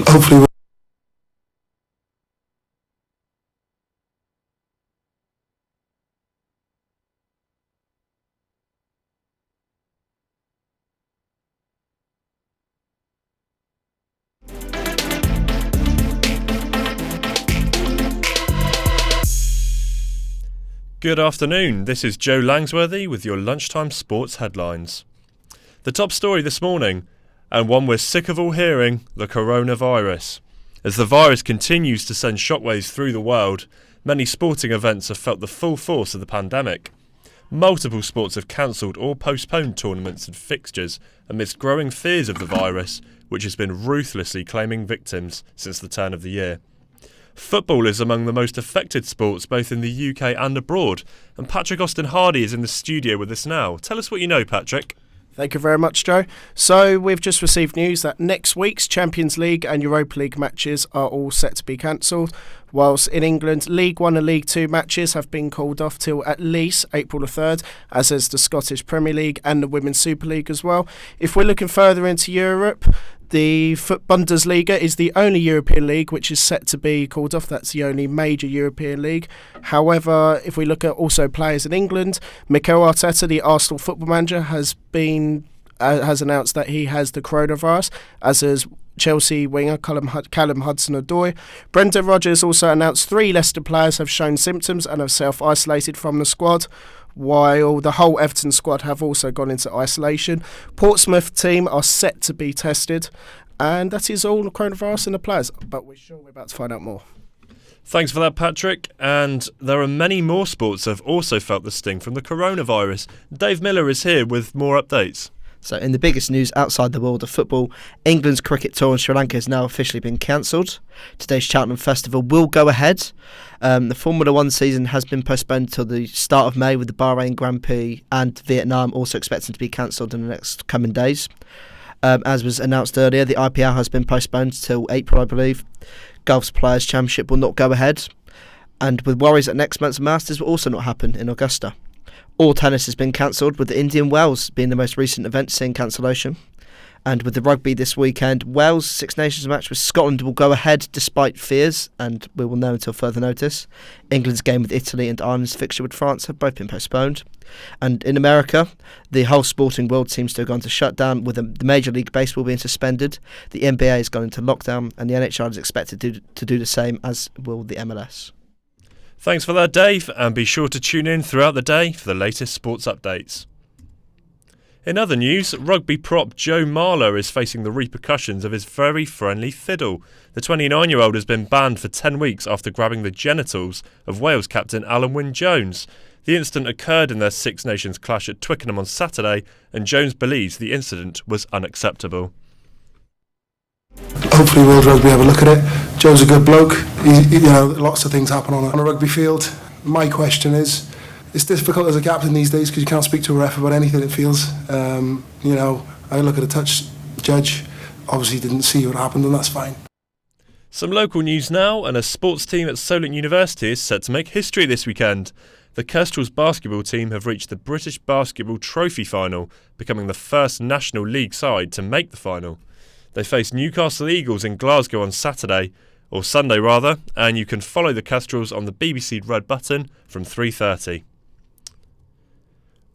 hopefully. Good afternoon, this is Joe Langsworthy with your lunchtime sports headlines. The top story this morning, and one we're sick of all hearing, the coronavirus. As the virus continues to send shockwaves through the world, many sporting events have felt the full force of the pandemic. Multiple sports have cancelled or postponed tournaments and fixtures amidst growing fears of the virus, which has been ruthlessly claiming victims since the turn of the year. Football is among the most affected sports both in the UK and abroad, and Patrick Austin-Hardy is in the studio with us now. Tell us what you know, Patrick. Thank you very much, Joe. So we've just received news that next week's Champions League and Europa League matches are all set to be cancelled, whilst in England, League 1 and League 2 matches have been called off till at least April the 3rd, as is the Scottish Premier League and the Women's Super League as well. If we're looking further into Europe, the Bundesliga is the only European league which is set to be called off. That's the only major European league. However, if we look at also players in England, Mikel Arteta, the Arsenal football manager, has announced that he has the coronavirus, as has Chelsea winger Callum Hudson-Odoi. Brendan Rodgers also announced 3 Leicester players have shown symptoms and have self-isolated from the squad, while the whole Everton squad have also gone into isolation. Portsmouth team are set to be tested, and that is all the coronavirus and the players, but we're sure we're about to find out more. Thanks for that, Patrick. And there are many more sports that have also felt the sting from the coronavirus. Dave Miller is here with more updates. So in the biggest news outside the world of football, England's cricket tour in Sri Lanka has now officially been cancelled. Today's Cheltenham Festival will go ahead. The Formula 1 season has been postponed till the start of May, with the Bahrain Grand Prix and Vietnam also expecting to be cancelled in the next coming days. As was announced earlier, the IPL has been postponed till April, I believe. Golf's Players' Championship will not go ahead. And with worries that next month's Masters will also not happen in Augusta. All tennis has been cancelled, with the Indian Wells being the most recent event seeing cancellation. And with the rugby this weekend, Wales' Six Nations match with Scotland will go ahead despite fears, and we will know until further notice. England's game with Italy and Ireland's fixture with France have both been postponed. And in America, the whole sporting world seems to have gone to shutdown, with the Major League Baseball being suspended. The NBA has gone into lockdown, and the NHL is expected to do the same, as will the MLS. Thanks for that, Dave, and be sure to tune in throughout the day for the latest sports updates. In other news, rugby prop Joe Marler is facing the repercussions of his very friendly fiddle. The 29-year-old has been banned for 10 weeks after grabbing the genitals of Wales captain Alan Wyn-Jones. The incident occurred in their Six Nations clash at Twickenham on Saturday, and Jones believes the incident was unacceptable. Hopefully World Rugby have a look at it. Joe's a good bloke. Lots of things happen on a rugby field. My question is, it's difficult as a captain these days because you can't speak to a ref about anything, it feels. I look at a touch judge, obviously didn't see what happened, and that's fine. Some local news now, and a sports team at Solent University is set to make history this weekend. The Kestrels basketball team have reached the British Basketball Trophy final, becoming the first National League side to make the final. They face Newcastle Eagles in Glasgow on Sunday, and you can follow the Kestrels on the BBC Red Button from 3:30.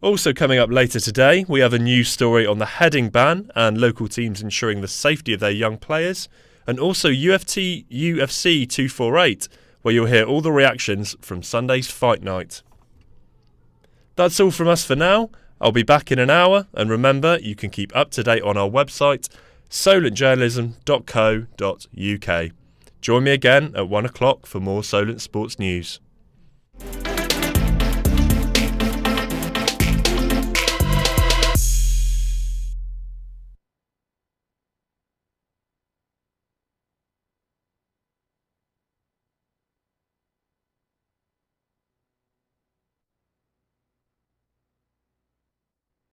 Also coming up later today, we have a news story on the heading ban and local teams ensuring the safety of their young players, and also UFC 248, where you'll hear all the reactions from Sunday's fight night. That's all from us for now. I'll be back in an hour, and remember, you can keep up to date on our website, solentjournalism.co.uk. Join me again at 1 o'clock for more Solent Sports News.